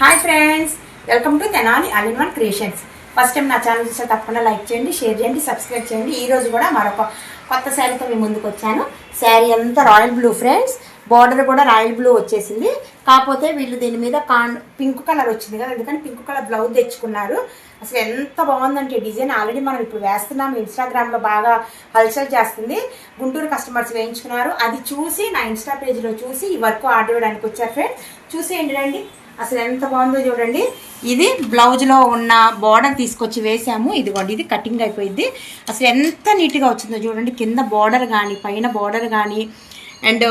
Hi friends, welcome to Tenali all in one creations. First time నా channel చూస్తే తప్పకుండా like చేయండి, షేర్ చేయండి, సబ్స్క్రైబ్ చేయండి. ఈరోజు కూడా మరొక కొత్త శారీతో మీ ముందుకు వచ్చాను. శారీ అంతా రాయల్ బ్లూ ఫ్రెండ్స్, బార్డర్ కూడా రాయల్ బ్లూ వచ్చేసింది. కాకపోతే వీళ్ళు దీని మీద పింక్ కలర్ వచ్చింది కదా, అందుకని పింక్ కలర్ బ్లౌజ్ తెచ్చుకున్నారు. అసలు ఎంత బాగుందంటే డిజైన్ ఆల్రెడీ మనం ఇప్పుడు వేస్తున్నాము. ఇన్స్టాగ్రామ్లో బాగా హల్చల్ చేస్తుంది. గుంటూరు కస్టమర్స్ వేయించుకున్నారు. అది చూసి నా ఇన్స్టా పేజ్లో చూసి ఈ వర్క్ ఆర్డర్ ఇవ్వడానికి వచ్చారు ఫ్రెండ్స్. చూసేయండి రండి, అసలు ఎంత బాగుందో చూడండి. ఇది బ్లౌజ్లో ఉన్న బార్డర్ తీసుకొచ్చి వేసాము. ఇదిగోండి, ఇది కటింగ్ అయిపోయింది. అసలు ఎంత నీట్గా వచ్చిందో చూడండి. కింద బార్డర్ కానీ పైన బార్డర్ కానీ and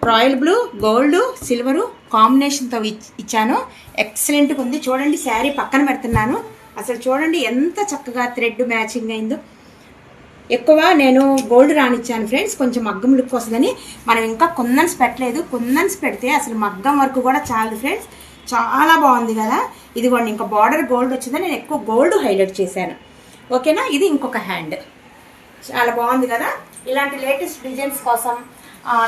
royal blue, gold, silver కాంబినేషన్తో ఇచ్చాను. ఎక్సలెంట్గా ఉంది. చూడండి, శారీ పక్కన పెడుతున్నాను. అసలు చూడండి ఎంత చక్కగా థ్రెడ్ మ్యాచింగ్ అయిందో. ఎక్కువ నేను గోల్డ్ రానిచ్చాను ఫ్రెండ్స్, కొంచెం మగ్గం లుక్ వస్తుందని. మనం ఇంకా కుందన్స్ పెట్టలేదు. కుందన్స్ పెడితే అసలు మగ్గం వరకు కూడా చాలు ఫ్రెండ్స్. చాలా బాగుంది కదా. ఇదిగోండి, ఇంకా బార్డర్ గోల్డ్ వచ్చిందని నేను ఎక్కువ గోల్డ్ హైలైట్ చేశాను. ఓకేనా. ఇది ఇంకొక హ్యాండ్. చాలా బాగుంది కదా. ఇలాంటి లేటెస్ట్ డిజైన్స్ కోసం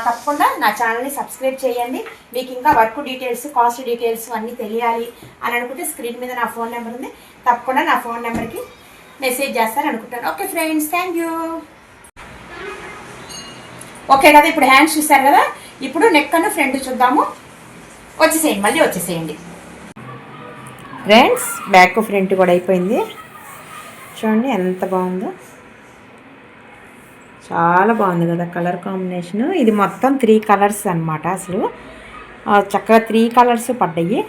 తప్పకుండా నా ఛానల్ని సబ్స్క్రైబ్ చేయండి. మీకు ఇంకా వర్క్ డీటెయిల్స్, కాస్ట్ డీటెయిల్స్ అన్నీ తెలియాలి అని అనుకుంటే స్క్రీన్ మీద నా ఫోన్ నెంబర్ ఉంది. తప్పకుండా నా ఫోన్ నెంబర్కి మెసేజ్ చేస్తాను అనుకుంటాను. Okay friends, thank you. Okay కదా, ఇప్పుడు హ్యాండ్స్ చూసారు కదా. ఇప్పుడు నెక్ అన్న ఫ్రంట్ చూద్దాము. వచ్చేసేయండి, మళ్ళీ వచ్చేసేయండి ఫ్రెండ్స్. బ్యాక్ ఫ్రంట్ కూడా అయిపోయింది. చూడండి ఎంత బాగుందో. చాలా బాగుంది కదా కలర్ కాంబినేషను. ఇది మొత్తం 3 కలర్స్ అనమాట. అసలు చక్కగా 3 కలర్స్ పడ్డాయి.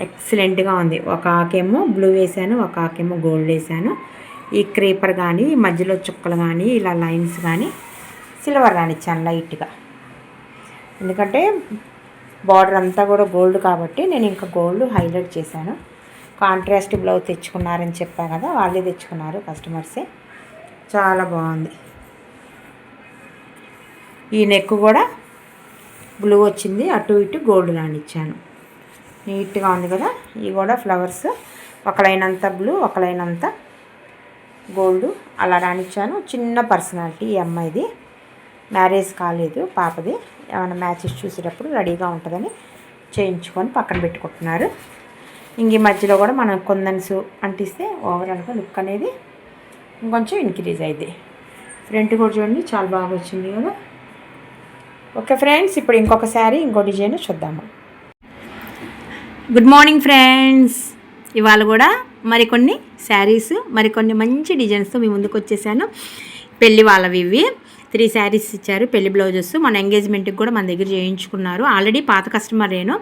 ఎక్సలెంట్గా ఉంది. ఒక ఆకేమో బ్లూ వేసాను, ఒక ఆకేమో గోల్డ్ వేసాను. ఈ క్రీపర్ కానీ మధ్యలో చుక్కలు కానీ ఇలా లైన్స్ కానీ సిల్వర్ రానిచ్చాను లైట్గా. ఎందుకంటే బార్డర్ అంతా కూడా గోల్డ్ కాబట్టి నేను ఇంకా గోల్డ్ హైలైట్ చేశాను. కాంట్రాస్ట్ బ్లౌజ్ తెచ్చుకున్నారని చెప్పా కదా, వాళ్ళే తెచ్చుకున్నారు కస్టమర్సే. చాలా బాగుంది. ఈ నెక్ కూడా బ్లూ వచ్చింది, అటు ఇటు గోల్డ్ రానిచ్చాను. నీట్గా ఉంది కదా. ఇవి కూడా ఫ్లవర్స్, ఒక లైన్ అంతా బ్లూ, ఒక లైన్ అంతా గోల్డ్ అలా రానిచ్చాను. చిన్న పర్సనాలిటీ ఈ అమ్మాయిది. మ్యారేజ్ కాలేదు పాపది. ఏమైనా మ్యాచెస్ చూసేటప్పుడు రెడీగా ఉంటుందని చేయించుకొని పక్కన పెట్టుకుంటున్నారు. ఇంక ఈ మధ్యలో కూడా మనం కుందన్స్ అంటిస్తే ఓవరాల్గా లుక్ అనేది ఇంకొంచెం ఇంక్రీజ్ అయింది. ఫ్రంట్ కూడా చూడండి, చాలా బాగా వచ్చింది కదా. ఓకే ఫ్రెండ్స్, ఇప్పుడు ఇంకొక శారీ, ఇంకో డిజైన్ చూద్దాము. Good morning friends. ఇవాళ కూడా మరికొన్ని శారీస్, మరికొన్ని మంచి డిజైన్స్తో మీ ముందుకు వచ్చేసాను. పెళ్లి వాళ్ళవి ఇవి 3 శారీస్ ఇచ్చారు. పెళ్లి బ్లౌజెస్ మన ఎంగేజ్మెంట్కి కూడా మన దగ్గర చేయించుకున్నారు. ఆల్రెడీ పాత కస్టమర్ నేను.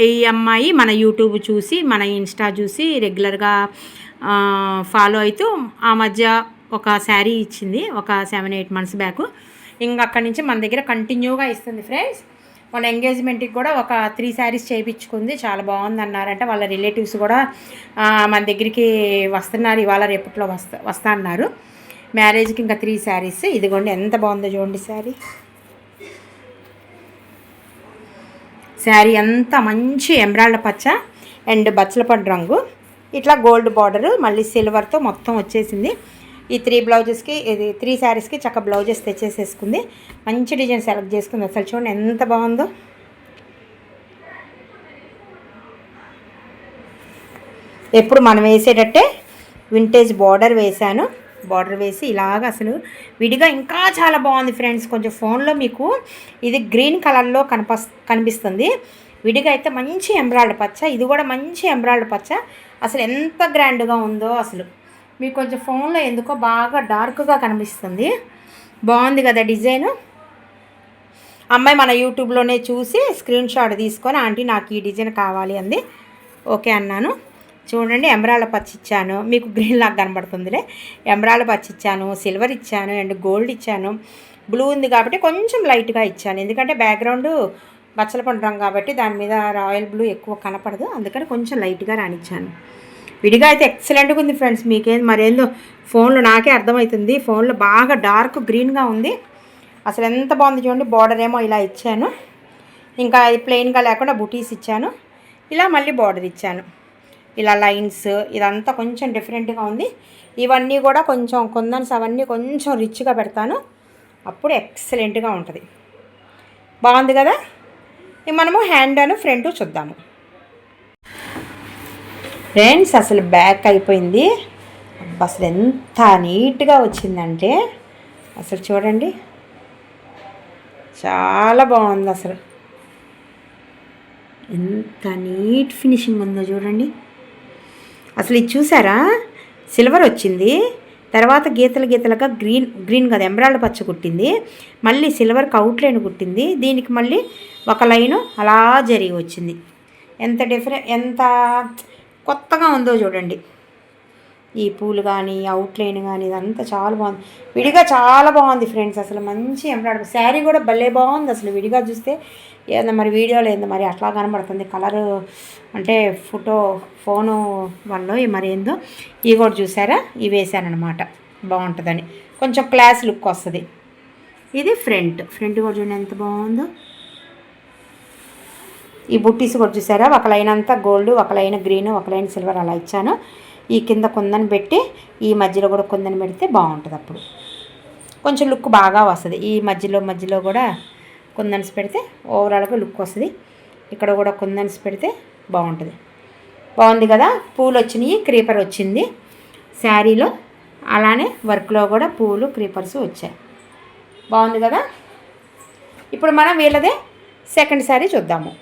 ఈ అమ్మాయి మన యూట్యూబ్ చూసి, మన ఇన్స్టా చూసి రెగ్యులర్గా ఫాలో అవుతూ ఆ మధ్య ఒక శారీ ఇచ్చింది, ఒక 7-8 మంత్స్ బ్యాక్. ఇంకా అక్కడి నుంచి మన దగ్గర కంటిన్యూగా ఇస్తుంది ఫ్రెండ్స్. మన ఎంగేజ్మెంట్కి కూడా ఒక 3 శారీస్ చేయించుకుంది. చాలా బాగుంది అన్నారంటే వాళ్ళ రిలేటివ్స్ కూడా మన దగ్గరికి వస్తున్నారు. ఇవాళ రేపట్లో వస్తా అన్నారు. మ్యారేజ్కి ఇంకా 3 శారీస్. ఇదిగోండి ఎంత బాగుందో చూడండి శారీ. శారీ అంతా మంచి ఎమరాల్డ్ పచ్చ అండ్ బచ్చలపండు రంగు, ఇట్లా గోల్డ్ బార్డరు, మళ్ళీ సిల్వర్తో మొత్తం వచ్చేసింది. ఈ 3 బ్లౌజెస్కి, ఇది 3 శారీస్కి చక్క బ్లౌజెస్ తెచ్చేసేసుకుంది. మంచి డిజైన్ సెలెక్ట్ చేసుకుంది. అసలు చూడండి ఎంత బాగుందో. ఎప్పుడు మనం వేసేటట్టే వింటేజ్ బార్డర్ వేసాను. బార్డర్ వేసి ఇలాగ అసలు విడిగా ఇంకా చాలా బాగుంది ఫ్రెండ్స్. కొంచెం ఫోన్లో మీకు ఇది గ్రీన్ కలర్లో కనిపిస్తుంది. విడిగా అయితే మంచి ఎమరాల్డ్ పచ్చ, ఇది కూడా మంచి ఎమరాల్డ్ పచ్చ. అసలు ఎంత గ్రాండ్గా ఉందో. అసలు మీకు కొంచెం ఫోన్లో ఎందుకో బాగా డార్క్గా కనిపిస్తుంది. బాగుంది కదా డిజైను. అమ్మాయి మన యూట్యూబ్లోనే చూసి స్క్రీన్ షాట్ తీసుకొని ఆంటీ నాకు ఈ డిజైన్ కావాలి అంది. ఓకే అన్నాను. చూడండి, ఎమరాల్డ్ పచ్చి ఇచ్చాను. మీకు గ్రీన్ లాగా కనబడుతుందిలే. ఎమరాల్డ్ పచ్చి ఇచ్చాను, సిల్వర్ ఇచ్చాను అండ్ గోల్డ్ ఇచ్చాను. బ్లూ ఉంది కాబట్టి కొంచెం లైట్గా ఇచ్చాను. ఎందుకంటే బ్యాక్గ్రౌండ్ బచ్చలపండు రంగు కాబట్టి దాని మీద రాయల్ బ్లూ ఎక్కువ కనపడదు, అందుకని కొంచెం లైట్గా రానిచ్చాను. విడిగా అయితే ఎక్సలెంట్గా ఉంది ఫ్రెండ్స్. మీకేం మరేందో ఫోన్లో నాకే అర్థమవుతుంది. ఫోన్లో బాగా డార్క్ గ్రీన్గా ఉంది. అసలు ఎంత బాగుంది చూడండి. బార్డర్ ఏమో ఇలా ఇచ్చాను, ఇంకా ప్లెయిన్గా లేకుండా బుటీస్ ఇచ్చాను, ఇలా మళ్ళీ బార్డర్ ఇచ్చాను, ఇలా లైన్స్. ఇదంతా కొంచెం డిఫరెంట్గా ఉంది. ఇవన్నీ కూడా కొంచెం కుందన్స్ అవన్నీ కొంచెం రిచ్గా పెడతాను, అప్పుడు ఎక్సలెంట్గా ఉంటుంది. బాగుంది కదా. ఇక మనము హ్యాండ్ అని ఫ్రంట్ చూద్దాము. ఫ్రెండ్స్ అసలు బ్యాక్ అయిపోయింది. అసలు ఎంత నీట్గా వచ్చిందంటే అసలు చూడండి, చాలా బాగుంది. అసలు ఎంత నీట్ ఫినిషింగ్ ఉందో చూడండి. అసలు ఇది చూసారా, సిల్వర్ వచ్చింది, తర్వాత గీతలు గీతలుగా గ్రీన్ కదా ఎమరాల్డ్ పచ్చ కుట్టింది, మళ్ళీ సిల్వర్కి అవుట్లైన్ కుట్టింది, దీనికి మళ్ళీ ఒక లైను అలా జరిగి వచ్చింది. ఎంత కొత్తగా ఉందో చూడండి. ఈ పూలు కానీ అవుట్లైన్ కానీ ఇదంతా చాలా బాగుంది. విడిగా చాలా బాగుంది ఫ్రెండ్స్. అసలు మంచి ఎంబ్రాయిడరీ శారీ కూడా భలే బాగుంది. అసలు విడిగా చూస్తే ఏందో మరి వీడియోలో ఏందో మరి అట్లా కనబడుతుంది కలరు, అంటే ఫోను వల్ల మరి ఏందో. ఇవి కూడా చూసారా, ఇవి వేసానమాట బాగుంటుందని, కొంచెం క్లాస్ లుక్ వస్తుంది. ఇది ఫ్రంట్ కూడా చూడండి ఎంత బాగుందో. ఈ బుట్టీస్ కూడా చూసారా, ఒక లైన్ అంతా గోల్డ్, ఒక లైన్ గ్రీన్, ఒక లైన్ సిల్వర్ అలా ఇచ్చాను. ఈ కింద కుందని పెట్టి ఈ మధ్యలో కూడా కుందని పెడితే బాగుంటుంది. అప్పుడు కొంచెం లుక్ బాగా వస్తుంది. ఈ మధ్యలో కూడా కుందన్స్ పెడితే ఓవరాల్గా లుక్ వస్తుంది. ఇక్కడ కూడా కుందన్స్ పెడితే బాగుంది కదా. పూలు వచ్చినాయి, క్రీపర్ వచ్చింది శారీలో, అలానే వర్క్లో కూడా పూలు క్రీపర్స్ వచ్చాయి. బాగుంది కదా. ఇప్పుడు మనం వీళ్ళదే సెకండ్ శారీ చూద్దాము.